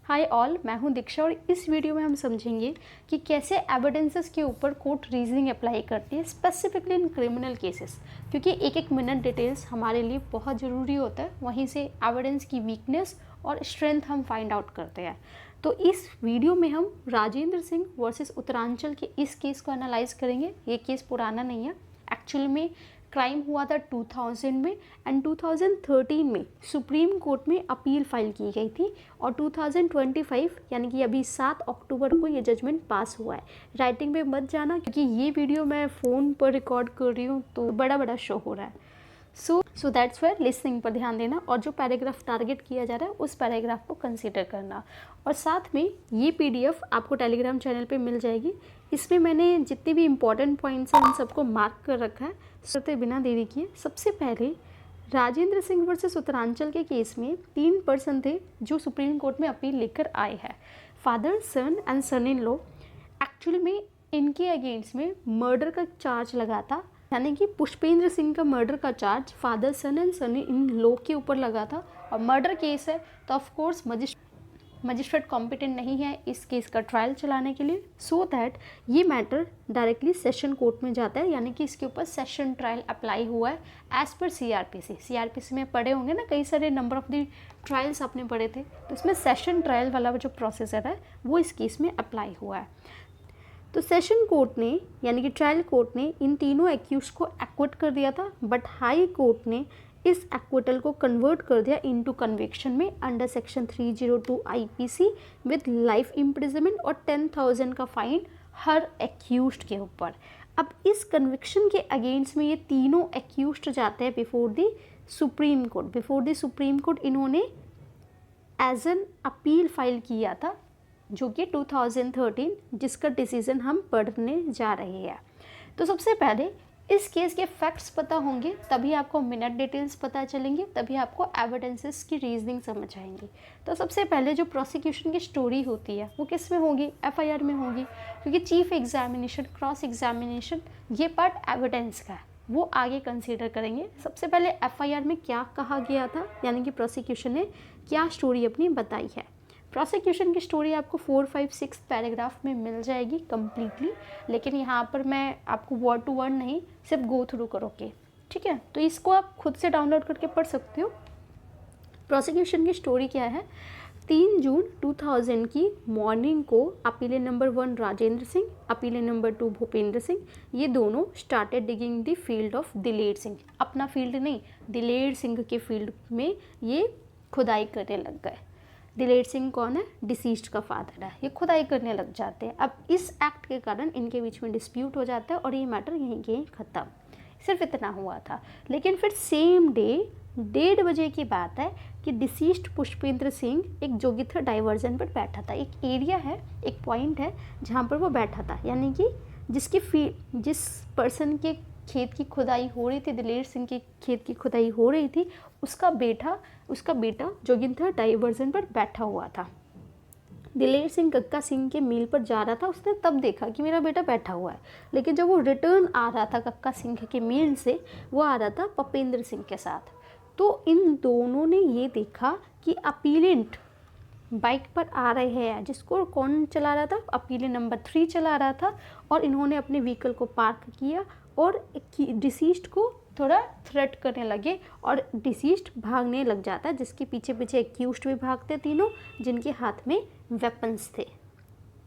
Hi all, मैं हूं दीक्षा और इस वीडियो में हम समझेंगे कि कैसे एविडेंसेस के ऊपर कोर्ट रीजनिंग अप्लाई करती है स्पेसिफिकली इन क्रिमिनल केसेस, क्योंकि एक एक मिनट डिटेल्स हमारे लिए बहुत ज़रूरी होता है। वहीं से एविडेंस की वीकनेस और स्ट्रेंथ हम फाइंड आउट करते हैं। तो इस वीडियो में हम राजेंद्र सिंह वर्सेस उत्तरांचल के इस केस को एनालाइज करेंगे। ये केस पुराना नहीं है, एक्चुअल में क्राइम हुआ था 2000 में एंड 2013 में सुप्रीम कोर्ट में अपील फाइल की गई थी और 2025 यानी कि अभी 7 अक्टूबर को ये जजमेंट पास हुआ है। राइटिंग में मत जाना क्योंकि ये वीडियो मैं फ़ोन पर रिकॉर्ड कर रही हूँ तो बड़ा बड़ा शो हो रहा है। सो दैट्स वाई लिसनिंग पर ध्यान देना और जो पैराग्राफ टारगेट किया जा रहा है उस पैराग्राफ को कंसीडर करना। और साथ में ये PDF आपको टेलीग्राम चैनल पे मिल जाएगी। इसमें मैंने जितने भी इम्पॉर्टेंट पॉइंट्स हैं उन सबको मार्क कर रखा है। करते बिना देरी किए सबसे पहले राजेंद्र सिंह वर्सेस उत्तरांचल के केस में 3 पर्सन थे जो सुप्रीम कोर्ट में अपील लेकर आए हैं, father, son and son in law. Actual में इनके अगेंस्ट में मर्डर का चार्ज लगा था, यानी कि पुष्पेंद्र सिंह का मर्डर का charge father, son and son in law के ऊपर लगा था। और मर्डर केस है तो ऑफ कोर्स मजिस्ट्रेट कॉम्पिटेंट नहीं है इस केस का ट्रायल चलाने के लिए, सो दैट ये मैटर डायरेक्टली सेशन कोर्ट में जाता है, यानी कि इसके ऊपर सेशन ट्रायल अप्लाई हुआ है एज पर CRPC में पढ़े होंगे ना, कई सारे नंबर ऑफ द ट्रायल्स आपने पढ़े थे, तो इसमें सेशन ट्रायल वाला जो प्रोसीजर है वो इस केस में अप्लाई हुआ है। तो सेशन कोर्ट ने यानी कि ट्रायल कोर्ट ने इन तीनों एक्यूज को एक्विट कर दिया था, बट हाई कोर्ट ने इस एक्विटल को कन्वर्ट कर दिया इनटू कन्विक्शन में under section 302 IPC with life imprisonment और 10,000 का फाइन हर एक्यूज्ड के ऊपर। अब इस कन्विक्शन के अगेंस्ट में ये तीनों एक्यूज्ड जाते हैं बिफोर द सुप्रीम कोर्ट। इन्होंने एज एन अपील फाइल किया था जो कि 2013, जिसका डिसीजन हम पढ़ने जा रहे हैं। तो सबसे पहले इस केस के फैक्ट्स पता होंगे तभी आपको मिनट डिटेल्स पता चलेंगे, तभी आपको एविडेंसेस की रीजनिंग समझ आएंगी। तो सबसे पहले जो प्रोसिक्यूशन की स्टोरी होती है वो किस में होगी? FIR में होगी, क्योंकि चीफ एग्जामिनेशन, क्रॉस एग्जामिनेशन ये पार्ट एविडेंस का है, वो आगे कंसीडर करेंगे। सबसे पहले FIR में क्या कहा गया था, यानी कि प्रोसिक्यूशन ने क्या स्टोरी अपनी बताई है। प्रोसिक्यूशन की स्टोरी आपको 4, 5, 6 पैराग्राफ में मिल जाएगी कम्प्लीटली, लेकिन यहाँ पर मैं आपको वर्ड टू वर्ड नहीं, सिर्फ गो थ्रू करोगे, ठीक है। तो इसको आप खुद से डाउनलोड करके पढ़ सकते हो। प्रोसिक्यूशन की स्टोरी क्या है? 3 जून 2000 की मॉर्निंग को अपीले नंबर 1 राजेंद्र सिंह, अपीले नंबर 2 भूपेंद्र सिंह, ये दोनों started digging the field of दिलेर सिंह। अपना फील्ड नहीं, दिलेर सिंह के फील्ड में ये खुदाई करने लग गए। दिलेर सिंह कौन है? डिसीज्ड का फादर है। ये खुदाई करने लग जाते हैं। अब इस एक्ट के कारण इनके बीच में डिस्प्यूट हो जाता है और ये मैटर यहीं के ख़त्म। सिर्फ इतना हुआ था। लेकिन फिर सेम डे 1:30 बजे की बात है कि डिसीज्ड पुष्पेंद्र सिंह एक जोगिथा डाइवर्जन पर बैठा था। एक एरिया है, एक पॉइंट है जहाँ पर वो बैठा था, यानी कि जिस पर्सन के खेत की खुदाई हो रही थी, दिलेर सिंह के खेत की खुदाई हो रही थी, उसका बेटा जोगिथा डाइवर्जन पर बैठा हुआ था। दिलेर सिंह कक्का सिंह के मील पर जा रहा था, उसने तब देखा कि मेरा बेटा बैठा हुआ है। लेकिन जब वो रिटर्न आ रहा था कक्का सिंह के मील से, वो आ रहा था भूपेंद्र सिंह के साथ। तो इन दोनों ने ये देखा कि अपीलेंट बाइक पर आ रहे हैं, जिसको कौन चला रहा था? अपीले नंबर 3 चला रहा था। और इन्होंने अपने व्हीकल को पार्क किया और डिसीज्ड को थोड़ा थ्रेट करने लगे और डिसीज्ड भागने लग जाता है, जिसके पीछे पीछे एक्यूज्ड भी भागते तीनों, जिनके हाथ में वेपन्स थे,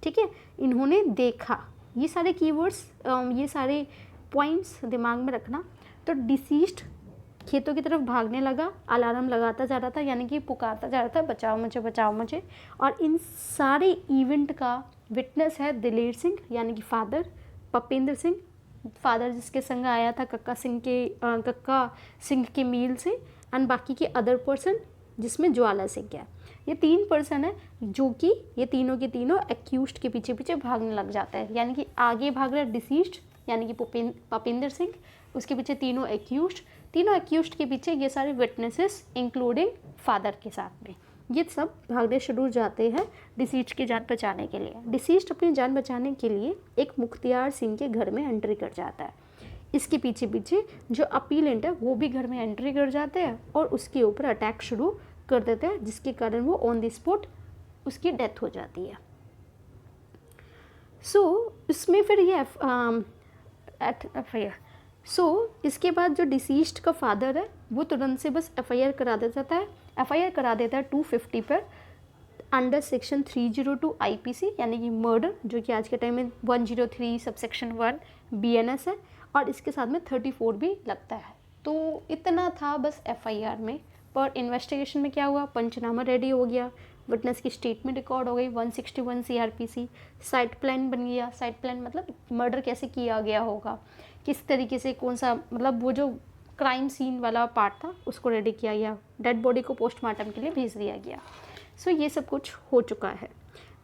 ठीक है। इन्होंने देखा, ये सारे कीवर्ड्स, ये सारे पॉइंट्स दिमाग में रखना। तो डिसीज्ड खेतों की तरफ भागने लगा, अलार्म लगाता जा रहा था, यानी कि पुकारता जा रहा था, बचाओ मुझे, बचाओ मुझे। और इन सारे इवेंट का विटनेस है दिलेर सिंह, यानी कि फादर, भूपेंद्र सिंह, फादर जिसके संग आया था कक्का सिंह के मील से, एंड बाकी के अदर पर्सन जिसमें ज्वाला सिंह है। ये 3 पर्सन है जो कि ये तीनों के तीनों एक्यूज्ड के पीछे पीछे भागने लग जाता है, यानी कि आगे भाग रहा है डिसीज्ड यानी कि भूपेंद्र सिंह, उसके पीछे तीनों एक्यूज्ड के पीछे ये सारे विटनेसेस इंक्लूडिंग फादर के साथ में, ये सब भागने शुरू जाते हैं डिसीज्ड की जान बचाने के लिए। डिसीज्ड अपनी जान बचाने के लिए एक मुख्तियार सिंह के घर में एंट्री कर जाता है। इसके पीछे पीछे जो अपीलेंट है वो भी घर में एंट्री कर जाते हैं और उसके ऊपर अटैक शुरू कर देते हैं, जिसके कारण वो ऑन द स्पॉट उसकी डेथ हो जाती है। सो इसमें फिर ये FIR, इसके बाद जो डिसीज्ड का फादर है वो तुरंत से बस FIR करा देता है। FIR करा देता है 250 पर अंडर सेक्शन 302 IPC, यानी कि मर्डर, जो कि आज के टाइम में 103 सबसेक्शन 1 BNS है, और इसके साथ में 34 भी लगता है। तो इतना था बस FIR में। पर इन्वेस्टिगेशन में क्या हुआ, पंचनामा रेडी हो गया, विटनेस की स्टेटमेंट रिकॉर्ड हो गई 161 CRPC, साइट प्लान बन गया। साइट प्लान मतलब मर्डर कैसे किया गया होगा, किस तरीके से, कौन सा, मतलब वो जो क्राइम सीन वाला पार्ट था उसको रेडी किया गया, डेड बॉडी को पोस्टमार्टम के लिए भेज दिया गया। सो ये सब कुछ हो चुका है।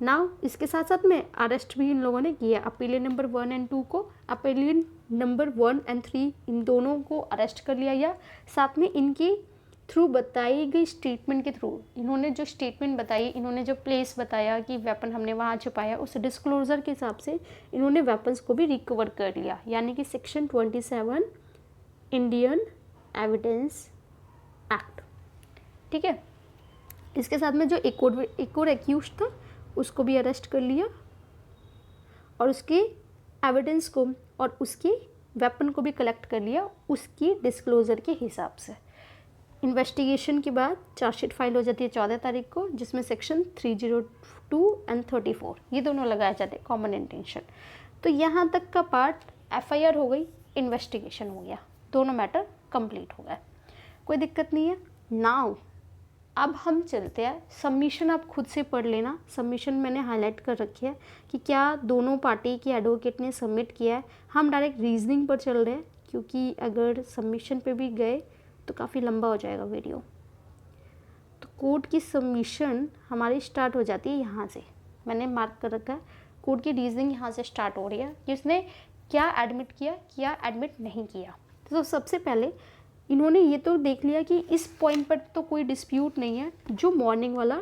नाउ इसके साथ साथ में अरेस्ट भी इन लोगों ने किया। अपीलियन नंबर 1 और 2 को, अपीलियन नंबर 1 और 3 इन दोनों को अरेस्ट कर लिया गया। साथ में इनकी थ्रू बताई गई स्टेटमेंट के थ्रू, इन्होंने जो स्टेटमेंट बताई, इन्होंने जो प्लेस बताया कि वेपन हमने वहाँ छुपाया, उस डिस्क्लोजर के हिसाब से इन्होंने वेपन्स को भी रिकवर कर लिया, यानी कि सेक्शन 27 इंडियन एविडेंस एक्ट। ठीक है, इसके साथ में जो एक और एक्यूज था उसको भी अरेस्ट कर लिया, और उसके एविडेंस को और उसकी वेपन को भी कलेक्ट कर लिया उसकी डिस्क्लोजर के हिसाब से। इन्वेस्टिगेशन के बाद चार्जशीट फाइल हो जाती है 14 तारीख को, जिसमें सेक्शन 302 और 34 ये दोनों लगाए जाते हैं, कॉमन इंटेंशन। तो यहाँ तक का पार्ट FIR हो गई, इन्वेस्टिगेशन हो गया, दोनों मैटर कंप्लीट हो गए, कोई दिक्कत नहीं है। नाउ अब हम चलते हैं सबमिशन, आप खुद से पढ़ लेना। सबमिशन मैंने हाईलाइट कर रखी है कि क्या दोनों पार्टी के एडवोकेट ने सबमिट किया है। हम डायरेक्ट रीजनिंग पर चल रहे हैं, क्योंकि अगर सबमिशन पे भी गए तो काफ़ी लंबा हो जाएगा वीडियो। तो कोर्ट की सबमिशन हमारी स्टार्ट हो जाती है यहाँ से, मैंने मार्क कर रखा है। कोर्ट की रीजनिंग यहाँ से स्टार्ट हो रही है कि उसने क्या एडमिट किया, क्या एडमिट नहीं किया। तो सबसे पहले इन्होंने ये तो देख लिया कि इस पॉइंट पर तो कोई डिस्प्यूट नहीं है, जो मॉर्निंग वाला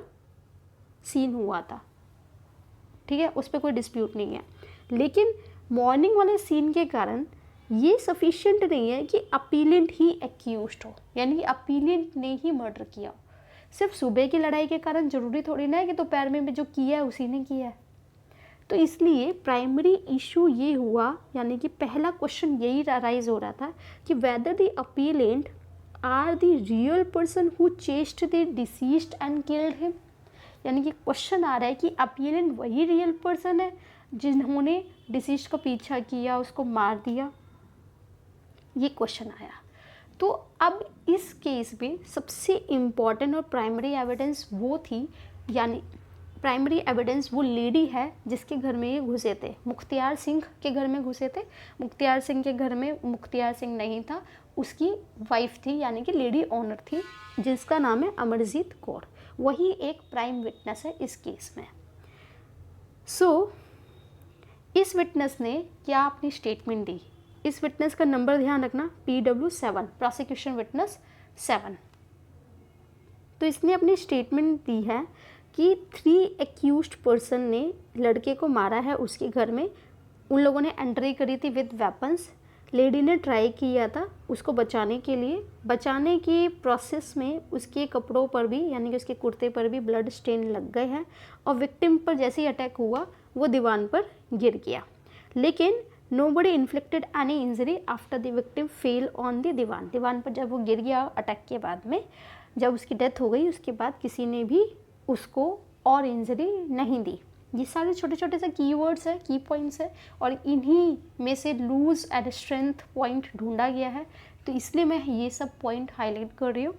सीन हुआ था, ठीक है, उस पर कोई डिस्प्यूट नहीं है। लेकिन मॉर्निंग वाले सीन के कारण ये सफिशिएंट नहीं है कि अपीलेंट ही एक्यूज्ड हो, यानी कि अपीलेंट ने ही मर्डर किया हो। सिर्फ सुबह की लड़ाई के कारण ज़रूरी थोड़ी ना है कि दोपहर में जो किया है उसी ने किया है। तो इसलिए प्राइमरी इशू ये हुआ, यानी कि पहला क्वेश्चन यही राइज हो रहा था कि whether the appellant are the real person who chased the deceased and killed him, यानी कि क्वेश्चन आ रहा है कि अपीलेंट वही रियल पर्सन है जिन्होंने डिसीज्ड का पीछा किया, उसको मार दिया, ये क्वेश्चन आया। तो अब इस केस में सबसे इम्पॉर्टेंट और प्राइमरी एविडेंस वो थी, यानी प्राइमरी एविडेंस वो लेडी है जिसके घर में ये घुसे थे, मुख्तियार सिंह के घर में घुसे थे। मुख्तियार सिंह के घर में मुख्तियार सिंह नहीं था, उसकी वाइफ थी, यानी कि लेडी ऑनर थी, जिसका नाम है अमरजीत कौर। वही एक प्राइम विटनेस है इस केस में। इस विटनेस ने क्या अपनी स्टेटमेंट दी, इस विटनेस का नंबर ध्यान रखना, PW7, प्रोसिक्यूशन विटनेस 7। तो इसने अपनी स्टेटमेंट दी है कि 3 एक्यूज्ड पर्सन ने लड़के को मारा है उसके घर में। उन लोगों ने एंट्री करी थी विद वेपन्स। लेडी ने ट्राई किया था उसको बचाने के लिए, बचाने की प्रोसेस में उसके कपड़ों पर भी, यानी कि उसके कुर्ते पर भी ब्लड स्टेन लग गए हैं, और विक्टिम पर जैसे ही अटैक हुआ वो दीवान पर गिर गया। लेकिन nobody inflicted any injury after the victim fell on the दीवान। दीवान पर जब वो गिर गया अटैक के बाद में, जब उसकी डेथ हो गई, उसके बाद किसी ने भी उसको और इंजरी नहीं दी। ये सारे छोटे छोटे से कीवर्ड्स है, की पॉइंट्स है, और इन्हीं में से लूज एंड स्ट्रेंथ पॉइंट ढूंढा गया है, तो इसलिए मैं ये सब पॉइंट हाईलाइट कर रही हूँ।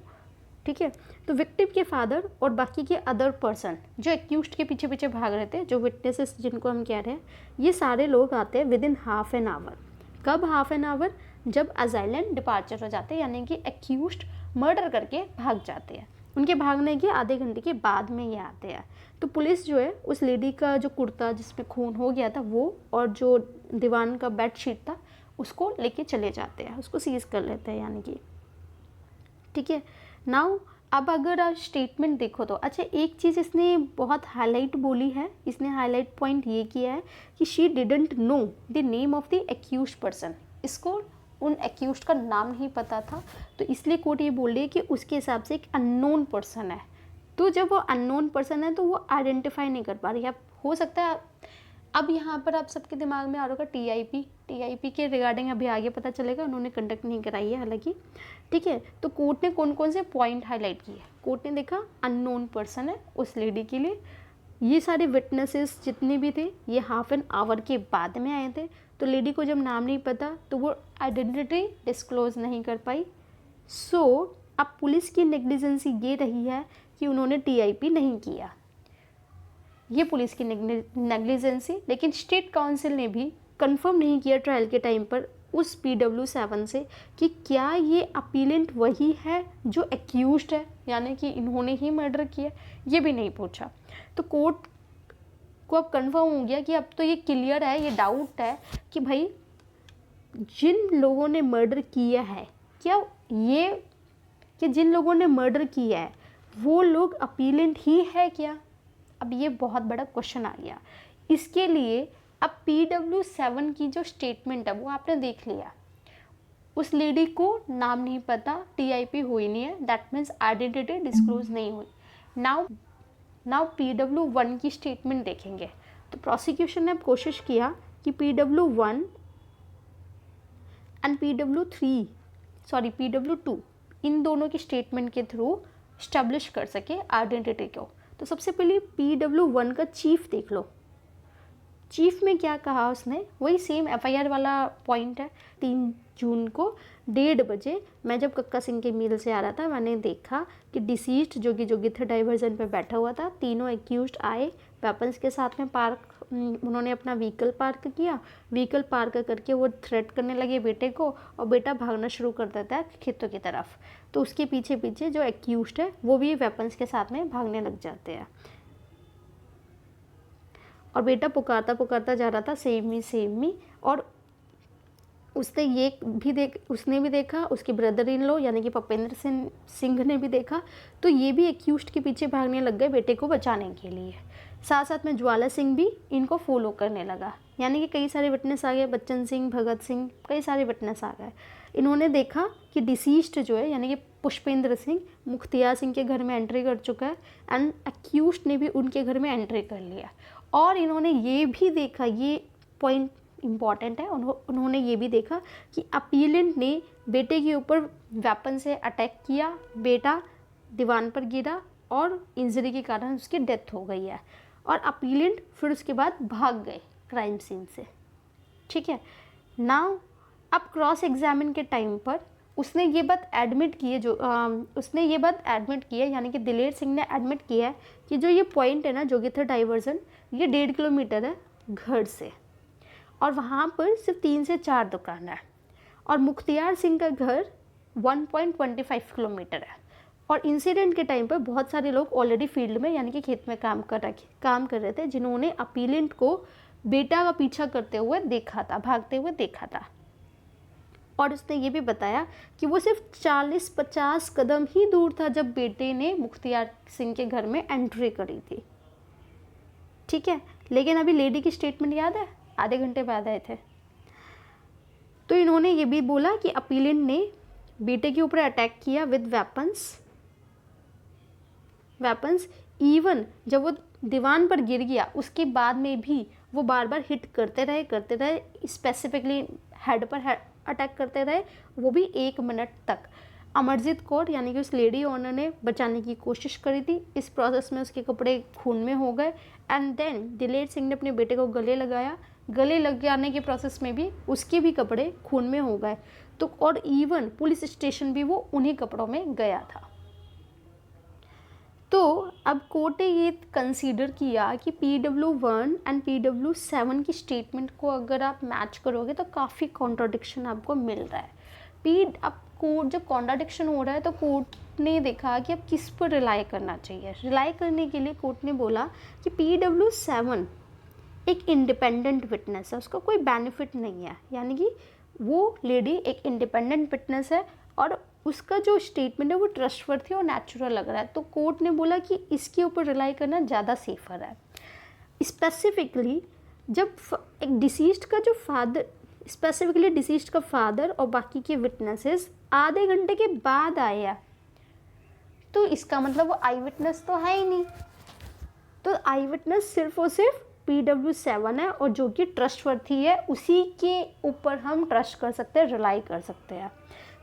ठीक है, तो विक्टिम के फादर और बाकी के अदर पर्सन जो एक्यूज्ड के पीछे पीछे भाग रहे थे, जो विटनेसेस जिनको हम कह रहे हैं, ये सारे लोग आते हैं with in half an hour. कब हाफ एन आवर? जब अजाइलेंट डिपार्चर हो जाते हैं, यानी कि एक्यूज्ड मर्डर करके भाग जाते हैं। उनके भागने के आधे घंटे के बाद में ये आते हैं। तो पुलिस जो है उस लेडी का जो कुर्ता जिसमें खून हो गया था वो, और जो दीवान का बेडशीट था उसको लेके चले जाते हैं, उसको सीज कर लेते हैं, यानी कि ठीक है। नाउ अब अगर आप स्टेटमेंट देखो तो अच्छा, एक चीज़ इसने बहुत हाईलाइट बोली है, इसने हाईलाइट पॉइंट ये किया है कि she didn't know the name of the accused person. इसको उन एक्यूज्ड का नाम नहीं पता था, तो इसलिए कोर्ट ये बोल रही है कि उसके हिसाब से एक अननोन पर्सन है, तो जब वो अननोन पर्सन है तो वो आइडेंटिफाई नहीं कर पा रही है। अब हो सकता है, अब यहाँ पर आप सबके दिमाग में आ रहा होगा टीआईपी के रिगार्डिंग अभी आगे पता चलेगा, उन्होंने कंडक्ट नहीं कराई है हालांकि, ठीक है। तो कोर्ट ने कौन कौन से पॉइंट हाईलाइट किए? कोर्ट ने देखा अननोन पर्सन है उस लेडी के लिए, ये सारे विटनेसेस जितने भी थे ये हाफ एन आवर के बाद में आए थे, तो लेडी को जब नाम नहीं पता तो वो आइडेंटिटी डिस्क्लोज नहीं कर पाई। सो अब पुलिस की नेग्लिजेंसी ये रही है कि उन्होंने टीआईपी नहीं किया, ये पुलिस की नेग्लिजेंसी। लेकिन स्टेट काउंसिल ने भी कंफर्म नहीं किया ट्रायल के टाइम पर उस PW7 से कि क्या ये अपीलेंट वही है जो एक्यूज्ड है, यानी कि इन्होंने ही मर्डर किया, ये भी नहीं पूछा। तो कोर्ट को अब कंफर्म हो गया कि अब तो ये क्लियर है, ये डाउट है कि भाई जिन लोगों ने मर्डर किया है, क्या ये कि जिन लोगों ने मर्डर किया है वो लोग अपीलेंट ही है क्या? अब ये बहुत बड़ा क्वेश्चन आ गया। इसके लिए अब PW7 की जो स्टेटमेंट है वो आपने देख लिया, उस लेडी को नाम नहीं पता, टीआईपी हुई नहीं है, दैट मीन्स आइडेंटिटी डिस्क्लोज नहीं हुई। नाउ PW1 की स्टेटमेंट देखेंगे। तो प्रोसिक्यूशन ने अब कोशिश किया कि PW1 एंड PW2 इन दोनों की स्टेटमेंट के थ्रू स्टैब्लिश कर सके आइडेंटिटी को। तो सबसे पहले PW1 का चीफ देख लो। चीफ में क्या कहा उसने, वही सेम FIR वाला पॉइंट है। 3 जून को 1:30 बजे मैं जब कक्का सिंह के मील से आ रहा था, मैंने देखा कि डिसीज्ड जोगिथा डाइवर्जन पे बैठा हुआ था। तीनों एक्यूज्ड आए वेपन्स के साथ में, उन्होंने अपना व्हीकल पार्क किया। व्हीकल पार्क करके वो थ्रेट करने लगे बेटे को, और बेटा भागना शुरू कर देता है खेतों की तरफ। तो उसके पीछे पीछे जो एक्यूज्ड है वो भी वेपन्स के साथ में भागने लग जाते हैं, और बेटा पुकारता जा रहा था सेव मी। और उसने भी देखा, उसके ब्रदर इन लॉ यानी कि भूपेंद्र सिंह ने भी देखा। तो ये भी एक्यूज्ड के पीछे भागने लग गए बेटे को बचाने के लिए। साथ साथ में ज्वाला सिंह भी इनको फॉलो करने लगा, यानी कि कई सारे विटनेस आ गए, बच्चन सिंह, भगत सिंह, कई सारे विटनेस आ गए। इन्होंने देखा कि डिसीज्ड जो है यानी कि पुष्पेंद्र सिंह मुख्तियार सिंह के घर में एंट्री कर चुका है, एंड एक्यूज्ड ने भी उनके घर में एंट्री कर लिया। और इन्होंने ये भी देखा, ये पॉइंट इम्पॉर्टेंट है, उन्होंने ये भी देखा कि अपीलेंट ने बेटे के ऊपर वेपन से अटैक किया, बेटा दीवान पर गिरा और इंजरी के कारण उसकी डेथ हो गई है, और अपीलेंट फिर उसके बाद भाग गए क्राइम सीन से। ठीक है, नाउ अब क्रॉस एग्जामिन के टाइम पर उसने ये बात एडमिट की है, यानी कि दिलेर सिंह ने एडमिट किया है कि जो ये पॉइंट है ना जोगिथा डाइवर्जन, ये 1.5 किलोमीटर है घर से, और वहाँ पर सिर्फ 3 से 4 दुकान है, और मुख्तियार सिंह का घर 1.25 किलोमीटर है। और इंसिडेंट के टाइम पर बहुत सारे लोग ऑलरेडी फील्ड में यानी कि खेत में काम कर रहे थे, जिन्होंने अपीलेंट को बेटा का पीछा करते हुए देखा था, भागते हुए देखा था। और उसने ये भी बताया कि वो सिर्फ 40-50 कदम ही दूर था जब बेटे ने मुख्तियार सिंह के घर में एंट्री करी थी। ठीक है, लेकिन अभी लेडी की स्टेटमेंट याद है, आधे घंटे बाद आए थे। तो इन्होंने ये भी बोला कि अपीलेंट ने बेटे के ऊपर अटैक किया विद वेपन्स, इवन जब वो दीवान पर गिर गया उसके बाद में भी वो बार बार हिट करते रहे, स्पेसिफिकली हेड पर अटैक करते रहे, वो भी 1 मिनट तक। अमरजीत कौर यानी कि उस लेडी ओनर ने बचाने की कोशिश करी थी, इस प्रोसेस में उसके कपड़े खून में हो गए, एंड देन दिलेर सिंह ने अपने बेटे को गले लगाने के प्रोसेस में भी उसके भी कपड़े खून में हो गए। तो और इवन पुलिस स्टेशन भी वो उन्हीं कपड़ों में गया था। तो अब कोर्ट ने ये कंसीडर किया कि PW1 एंड PW7 की स्टेटमेंट को अगर आप मैच करोगे तो काफ़ी कॉन्ट्राडिक्शन आपको मिल रहा है। अब कोर्ट जब कॉन्ट्राडिक्शन हो रहा है तो कोर्ट ने देखा कि अब किस पर रिलाई करना चाहिए। रिलाई करने के लिए कोर्ट ने बोला कि PW7 एक इंडिपेंडेंट विटनेस है, उसका कोई बेनिफिट नहीं है, यानी कि वो लेडी एक इंडिपेंडेंट विटनेस है और उसका जो स्टेटमेंट है वो ट्रस्टवर्थी और नेचुरल लग रहा है। तो कोर्ट ने बोला कि इसके ऊपर रिलाई करना ज़्यादा सेफर है। स्पेसिफिकली जब एक डिसीज्ड का फादर और बाकी के विटनेसेस आधे घंटे के बाद आए हैं, तो इसका मतलब वो आई विटनेस तो है ही नहीं। तो आई विटनेस सिर्फ और सिर्फ PW7 है, और जो कि ट्रस्टवर्थी है, उसी के ऊपर हम ट्रस्ट कर सकते हैं, रिलाई कर सकते हैं।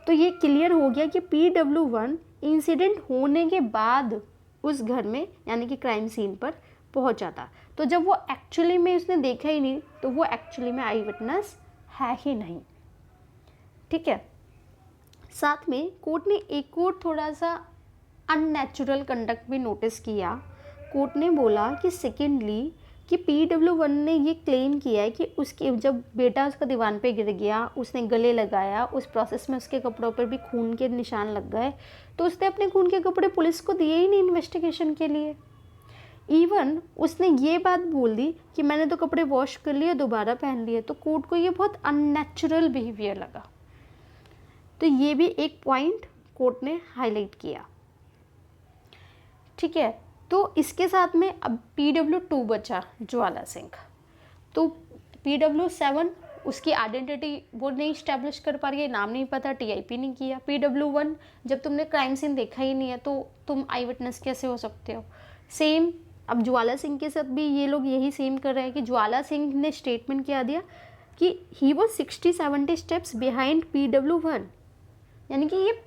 तो ये क्लियर हो गया कि PW1 इंसिडेंट होने के बाद उस घर में यानी कि क्राइम सीन पर पहुंचा था। तो जब वो एक्चुअली में उसने देखा ही नहीं, तो वो एक्चुअली में आई विटनेस है ही नहीं। ठीक है। साथ में कोर्ट ने एक और थोड़ा सा अननेचुरल कंडक्ट भी नोटिस किया। कोर्ट ने बोला कि सेकेंडली कि PW1 ने ये क्लेम किया है कि उसके जब बेटा उसका दीवान पे गिर गया, उसने गले लगाया, उस प्रोसेस में उसके कपड़ों पर भी खून के निशान लग गए, तो उसने अपने खून के कपड़े पुलिस को दिए ही नहीं इन्वेस्टिगेशन के लिए। इवन उसने ये बात बोल दी कि मैंने तो कपड़े वॉश कर लिए, दोबारा पहन लिए। तो कोर्ट को ये बहुत अननेचुरल बिहेवियर लगा। तो ये भी एक पॉइंट कोर्ट ने हाईलाइट किया। ठीक है। तो इसके साथ में अब PW2 बचा, ज्वाला सिंह। तो PW7 उसकी आइडेंटिटी वो नहीं स्टैब्लिश कर पा रही है, नाम नहीं पता, TIP नहीं किया। PW1 जब तुमने क्राइम सीन देखा ही नहीं है तो तुम आई विटनेस कैसे हो सकते हो। सेम अब ज्वाला सिंह के साथ भी ये लोग यही सेम कर रहे हैं कि ज्वाला सिंह ने स्टेटमेंट क्या दिया कि he was 60-70 steps behind PW1, यानी कि ये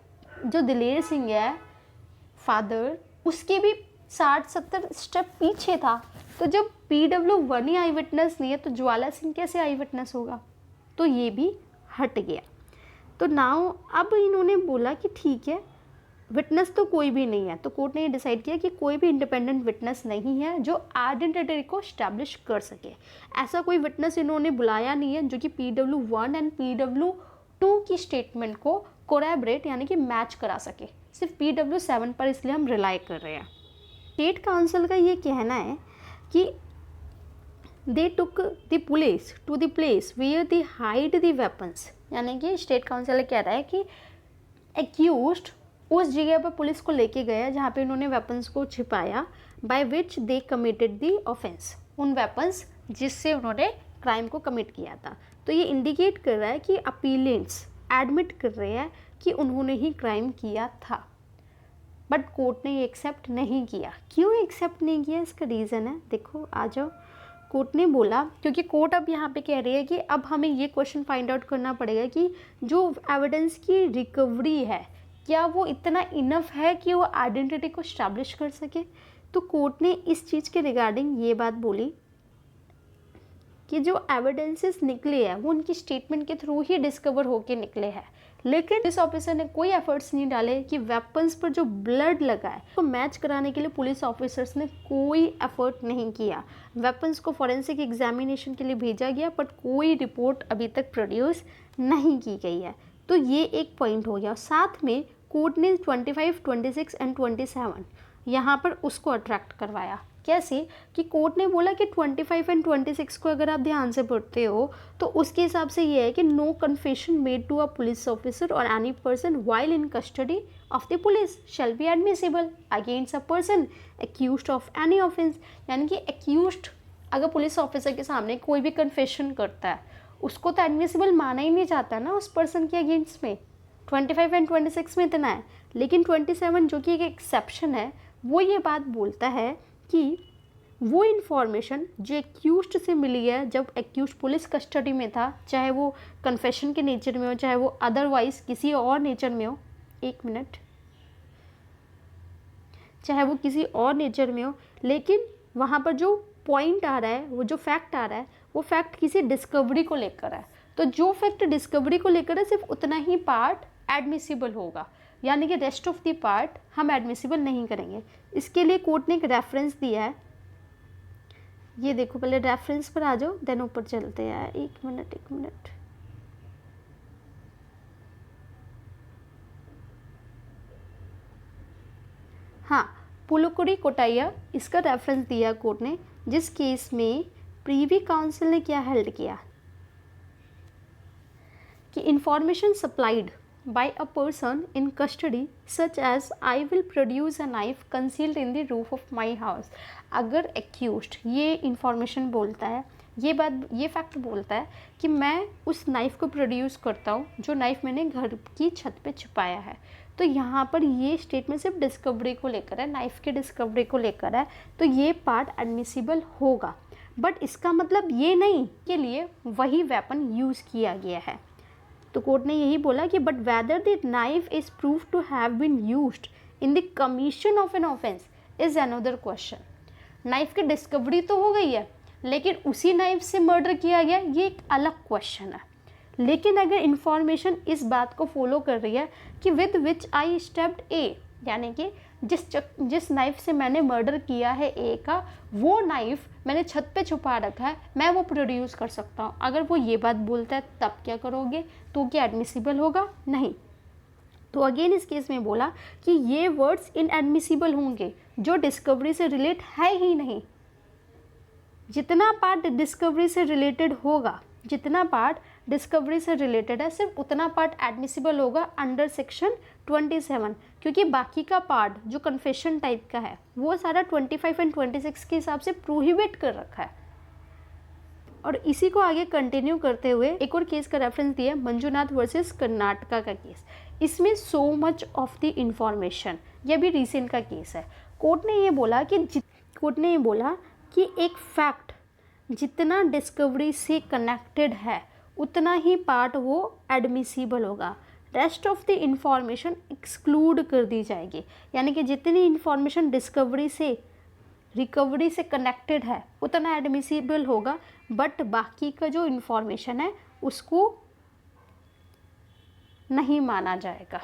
जो दिलेर सिंह है फादर, उसके भी 60-70 स्टेप पीछे था। तो जब PW1 ही आई विटनेस नहीं है तो ज्वाला सिंह कैसे आई विटनेस होगा। तो ये भी हट गया। तो नाउ अब इन्होंने बोला कि ठीक है, विटनेस तो कोई भी नहीं है। तो कोर्ट ने ये डिसाइड किया कि कोई भी इंडिपेंडेंट विटनेस नहीं है जो आइडेंटिटी को स्टैब्लिश कर सके। ऐसा कोई विटनेस इन्होंने बुलाया नहीं है जो कि PW1 एंड PW2 की स्टेटमेंट को कोरैबोरेट यानी कि मैच करा सके। सिर्फ PW7 पर इसलिए हम रिलाई कर रहे हैं। स्टेट काउंसिल का ये कहना है कि they took the police to the place where they hide the weapons, यानी कि स्टेट काउंसिल कह रहा है कि एक्यूज्ड उस जगह पर पुलिस को लेके गया जहाँ पे उन्होंने वेपन्स को छिपाया, by which they committed the offence, उन वेपन्स जिससे उन्होंने क्राइम को कमिट किया था। तो ये इंडिकेट कर रहा है कि अपीलेंट्स एडमिट कर रहे हैं कि उन्होंने ही क्राइम किया था। बट कोर्ट ने ये एक्सेप्ट नहीं किया। क्यों एक्सेप्ट नहीं किया, इसका रीज़न है, देखो आ जाओ। कोर्ट ने बोला क्योंकि कोर्ट अब यहाँ पे कह रही है कि अब हमें ये क्वेश्चन फाइंड आउट करना पड़ेगा कि जो एविडेंस की रिकवरी है क्या वो इतना इनफ है कि वो आइडेंटिटी को स्टैब्लिश कर सके। तो कोर्ट ने इस चीज़ के रिगार्डिंग ये बात बोली कि जो एविडेंसेस निकले हैं वो उनकी स्टेटमेंट के थ्रू ही डिस्कवर होके निकले हैं, लेकिन पुलिस ऑफिसर ने कोई एफर्ट्स नहीं डाले कि वेपन्स पर जो ब्लड लगा है तो मैच कराने के लिए पुलिस ऑफिसर्स ने कोई एफर्ट नहीं किया। वेपन्स को फॉरेंसिक एग्जामिनेशन के लिए भेजा गया बट कोई रिपोर्ट अभी तक प्रोड्यूस नहीं की गई है। तो ये एक पॉइंट हो गया। साथ में कोर्ट ने 25, 26 एंड 27 यहाँ पर उसको अट्रैक्ट करवाया। कैसे कि कोर्ट ने बोला कि 25 एंड 26 को अगर आप ध्यान से पढ़ते हो तो उसके हिसाब से ये है कि no confession made to a police officer और any person while in custody of the police shall be admissible against a person accused of any offence, यानी कि एक्यूज्ड अगर पुलिस ऑफिसर के सामने कोई भी कन्फेशन करता है उसको तो एडमिसिबल माना ही नहीं जाता ना उस पर्सन के अगेंस्ट में। 25 एंड 26 में इतना है, लेकिन 27 जो कि एक एक्सेप्शन है वो ये बात बोलता है कि वो इन्फॉर्मेशन जो एक्यूज्ड से मिली है जब एक्यूज्ड पुलिस कस्टडी में था, चाहे वो कन्फेशन के नेचर में हो चाहे वो अदरवाइज किसी और नेचर में हो, एक मिनट, चाहे वो किसी और नेचर में हो, लेकिन वहाँ पर जो पॉइंट आ रहा है, वो जो फैक्ट आ रहा है, वो फैक्ट किसी डिस्कवरी को लेकर है। तो जो फैक्ट डिस्कवरी को लेकर है सिर्फ उतना ही पार्ट एडमिसिबल होगा, यानी कि रेस्ट ऑफ द पार्ट हम एडमिसिबल नहीं करेंगे। इसके लिए कोर्ट ने एक रेफरेंस दिया है, ये देखो, पहले रेफरेंस पर आ जाओ देन ऊपर चलते हैं। एक मिनट, हाँ, पुलुकुड़ी कोटाया इसका रेफरेंस दिया कोर्ट ने, जिस केस में प्रीवी काउंसिल ने क्या हेल्ड किया कि information supplied by a person in custody such as I will produce a knife concealed in the roof of my house। अगर accused ये information बोलता है ये फैक्ट बोलता है कि मैं उस नाइफ़ को प्रोड्यूस करता हूँ जो नाइफ़ मैंने घर की छत पे छुपाया है। तो यहाँ पर ये स्टेटमेंट सिर्फ डिस्कवरी को लेकर है, नाइफ़ के डिस्कवरी को लेकर है, तो ये पार्ट एडमिसिबल होगा। बट इसका मतलब ये नहीं के लिए वही वेपन यूज़ किया गया है। तो कोर्ट ने यही बोला कि but whether the knife is prove to have been used in the commission of an offence is another question. Knife की डिस्कवरी तो हो गई है, लेकिन उसी नाइफ से मर्डर किया गया, ये एक अलग क्वेश्चन है। लेकिन अगर इंफॉर्मेशन इस बात को फॉलो कर रही है कि विद विच आई स्टेप्ड ए, यानी कि जिस नाइफ से मैंने मर्डर किया है ए का, वो नाइफ मैंने छत पे छुपा रखा है, मैं वो प्रोड्यूस कर सकता हूँ। अगर वो ये बात बोलता है तब क्या करोगे? तो क्या एडमिसिबल होगा? नहीं। तो अगेन इस केस में बोला कि ये वर्ड्स इनएडमिसिबल होंगे जो डिस्कवरी से रिलेट है ही नहीं। जितना पार्ट डिस्कवरी से रिलेटेड होगा, जितना पार्ट डिस्कवरी से रिलेटेड है, सिर्फ उतना पार्ट एडमिसिबल होगा अंडर सेक्शन 27, क्योंकि बाकी का पार्ट जो कन्फेशन टाइप का है वो सारा 25 एंड 26 के हिसाब से प्रोहिबिट कर रखा है। और इसी को आगे कंटिन्यू करते हुए एक और केस का रेफरेंस दिया, मंजुनाथ वर्सेस कर्नाटका का केस। इसमें so much of the information, यह भी रिसेंट का केस है। कोर्ट ने ये बोला कि एक फैक्ट जितना डिस्कवरी से कनेक्टेड है उतना ही पार्ट वो एडमिसिबल होगा, rest of the information exclude कर दी जाएगी। यानी कि जितनी इंफॉर्मेशन डिस्कवरी से रिकवरी से कनेक्टेड है उतना एडमिसिबल होगा, बट बाकी का जो इंफॉर्मेशन है उसको नहीं माना जाएगा।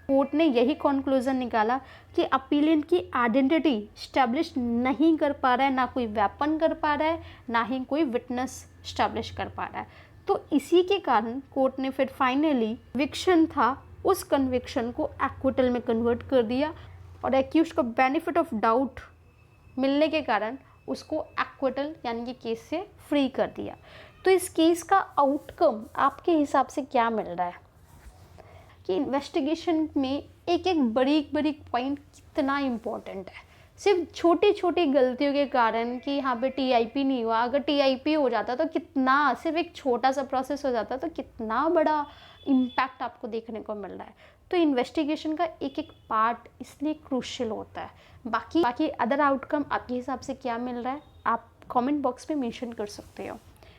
कोर्ट ने यही कंक्लूजन निकाला कि अपीलेंट की आइडेंटिटी स्टैब्लिश नहीं कर पा रहा है, ना कोई वेपन कर पा रहा है, ना ही कोई विटनेस स्टैब्लिश कर पा रहा है। तो इसी के कारण कोर्ट ने फिर फाइनली कन्विक्शन था, उस कन्विक्शन को एक्विटल में कन्वर्ट कर दिया और एक्यूज्ड को बेनिफिट ऑफ डाउट मिलने के कारण उसको एक्विटल यानी कि केस से फ्री कर दिया। तो इस केस का आउटकम आपके हिसाब से क्या मिल रहा है कि इन्वेस्टिगेशन में एक एक बड़ी पॉइंट कितना इम्पोर्टेंट है। सिर्फ छोटी छोटी गलतियों के कारण कि यहाँ पे टीआईपी नहीं हुआ, अगर टीआईपी हो जाता तो कितना, सिर्फ एक छोटा सा प्रोसेस हो जाता तो कितना बड़ा इम्पैक्ट आपको देखने को मिल रहा है। तो इन्वेस्टिगेशन का एक एक पार्ट इसलिए क्रूशियल होता है। बाकी अदर आउटकम आपके हिसाब से क्या मिल रहा है आप कमेंट बॉक्स में मेंशन कर सकते हो।